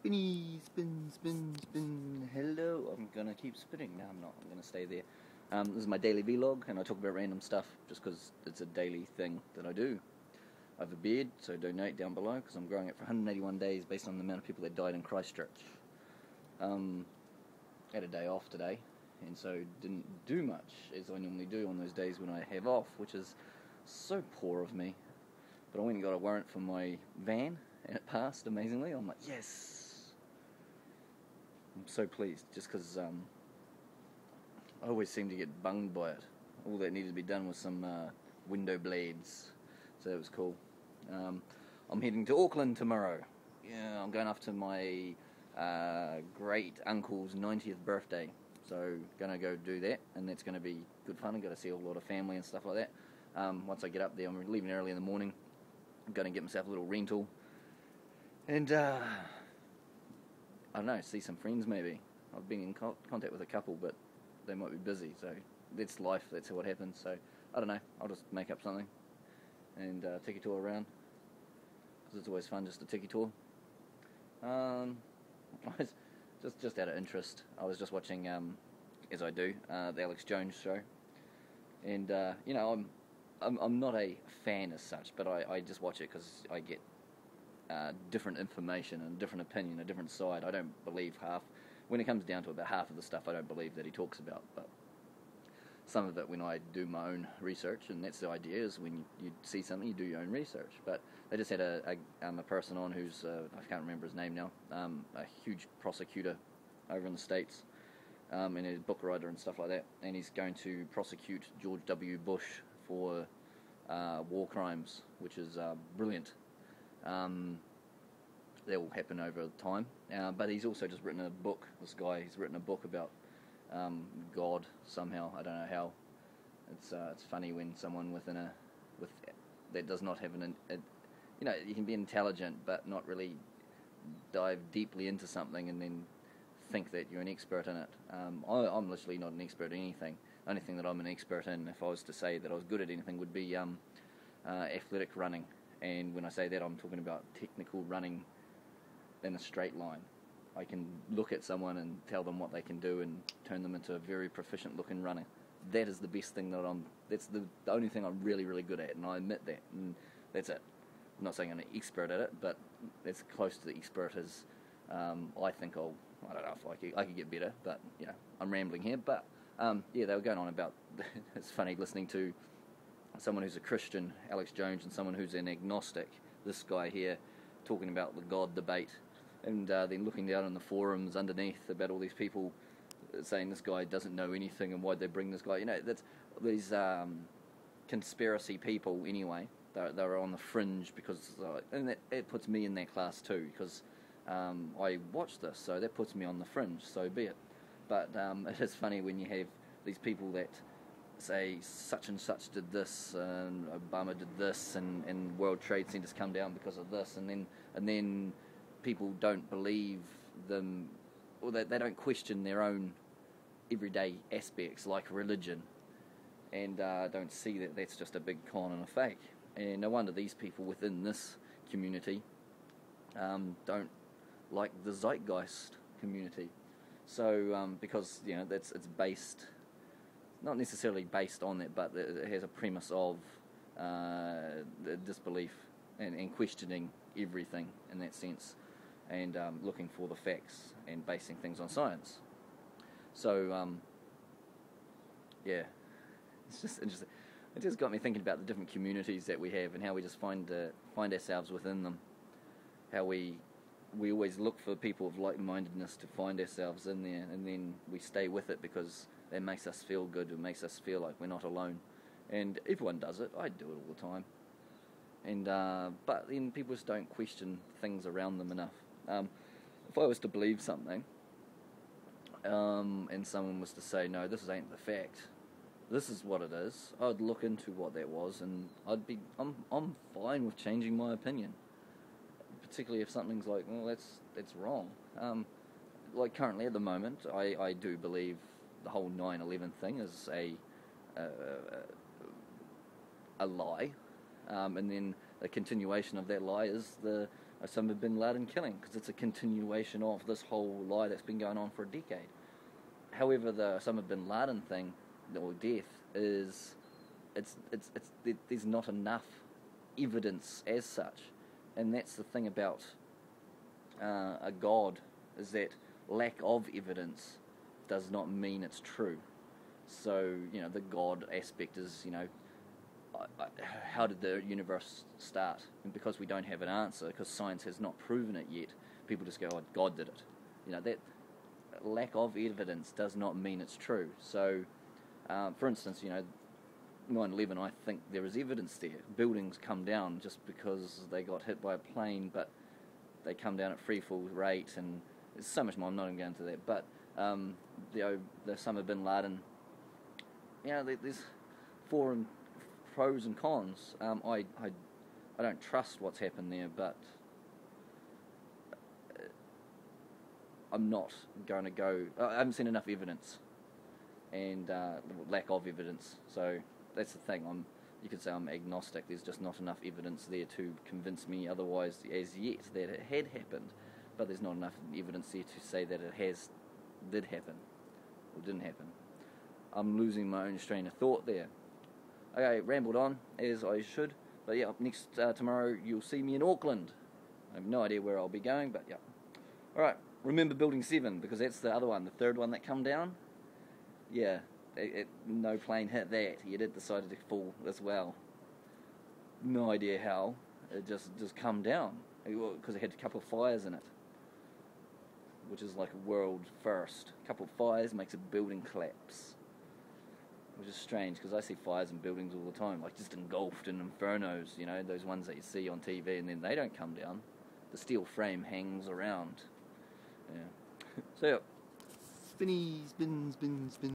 Spinny, spin. Hello, I'm gonna keep spinning. No, I'm not. I'm gonna stay there. This is my daily vlog, and I talk about random stuff just because it's a daily thing that I do. I have a beard, so donate down below because I'm growing it for 181 days based on the amount of people that died in Christchurch. Had a day off today, and so didn't do much as I normally do on those days when I have off, which is so poor of me. But I went and got a warrant for my van, and it passed amazingly. I'm like, yes! I'm so pleased, just because I always seem to get bunged by it. All that needed to be done was some window blades, so that was cool. I'm heading to Auckland tomorrow. Yeah, I'm going off to my great uncle's 90th birthday, so gonna go do that, and that's gonna be good fun. I'm gonna see a lot of family and stuff like that. Once I get up there, I'm leaving early in the morning. I'm gonna get myself a little rental, and I don't know, see some friends maybe. I've been in contact with a couple, but they might be busy, so that's life, that's what happens. So I don't know, I'll just make up something and tiki tour around, because it's always fun just to tiki tour. Just out of interest, I was just watching, as I do, the Alex Jones show, and you know, I'm not a fan as such, but I just watch it because I get different information and different opinion, a different side. I don't believe when it comes down to about half of the stuff I don't believe that he talks about, but some of it when I do my own research, and that's the idea, is when you see something, you do your own research. But they just had a person on who's, I can't remember his name now, a huge prosecutor over in the States, and a book writer and stuff like that, and he's going to prosecute George W. Bush for war crimes, which is brilliant. That will happen over time, but he's also just written a book. This guy, he's written a book about God somehow. I don't know how. It's funny when someone that does not have you know, you can be intelligent but not really dive deeply into something and then think that you're an expert in it. I'm literally not an expert in anything. The only thing that I'm an expert in, if I was to say that I was good at anything, would be athletic running. And when I say that, I'm talking about technical running in a straight line. I can look at someone and tell them what they can do and turn them into a very proficient looking runner. That is the best thing that's the only thing I'm really, really good at, and I admit that, and that's it. I'm not saying I'm an expert at it, but that's close to the expert as I think I don't know if I could get better, but you know, I'm rambling here. But yeah, they were going on about, it's funny listening to someone who's a Christian, Alex Jones, and someone who's an agnostic, this guy here, talking about the God debate, and then looking down on the forums underneath about all these people saying this guy doesn't know anything and why'd they bring this guy. You know, that's these conspiracy people anyway. They're on the fringe because, and it puts me in that class too, because I watch this, so that puts me on the fringe, so be it. But it is funny when you have these people that say such and such did this, and Obama did this, and World Trade Centers come down because of this, and then people don't believe them, or they don't question their own everyday aspects like religion, and don't see that that's just a big con and a fake. And no wonder these people within this community don't like the zeitgeist community. So because you know it's based, not necessarily based on that, but it has a premise of the disbelief and questioning everything in that sense, and looking for the facts and basing things on science. So yeah, it's just interesting. It just got me thinking about the different communities that we have and how we just find ourselves within them. How we always look for people of like-mindedness to find ourselves in there, and then we stay with it because it makes us feel good. It makes us feel like we're not alone, and everyone does it. I do it all the time, and but then people just don't question things around them enough. If I was to believe something, and someone was to say, no, this ain't the fact, this is what it is, I'd look into what that was, and I'm fine with changing my opinion, particularly if something's like, well, that's wrong. Like currently at the moment, I do believe the whole 9/11 thing is a lie, and then a continuation of that lie is the Osama bin Laden killing, because it's a continuation of this whole lie that's been going on for a decade. However, the Osama bin Laden thing, or death, is there's not enough evidence as such, and that's the thing about a god, is that lack of evidence does not mean it's true. So, the God aspect is, how did the universe start? And because we don't have an answer, because science has not proven it yet, people just go, oh, God did it. That lack of evidence does not mean it's true. So, for instance, 9/11, I think there is evidence there. Buildings come down just because they got hit by a plane, but they come down at free fall rate, and there's so much more. I'm not even going into that. But the Osama bin Laden, there's pros and cons. I don't trust what's happened there, but I'm not going to go. I haven't seen enough evidence, and lack of evidence. So that's the thing. You could say I'm agnostic. There's just not enough evidence there to convince me otherwise as yet that it had happened. But there's not enough evidence there to say that it did happen or didn't happen. I'm losing my own train of thought there. Okay, rambled on as I should. But yeah, tomorrow you'll see me in Auckland. I have no idea where I'll be going, but yeah. Alright, remember Building 7, because that's the other one, the third one that come down. Yeah, no plane hit that, yet it decided to fall as well. No idea how, it just come down, because it had a couple of fires in it, which is like a world first. A couple of fires makes a building collapse, which is strange, because I see fires in buildings all the time, like just engulfed in infernos, those ones that you see on TV, and then they don't come down. The steel frame hangs around. Yeah. So yeah. Spinny, spin, spin, spin.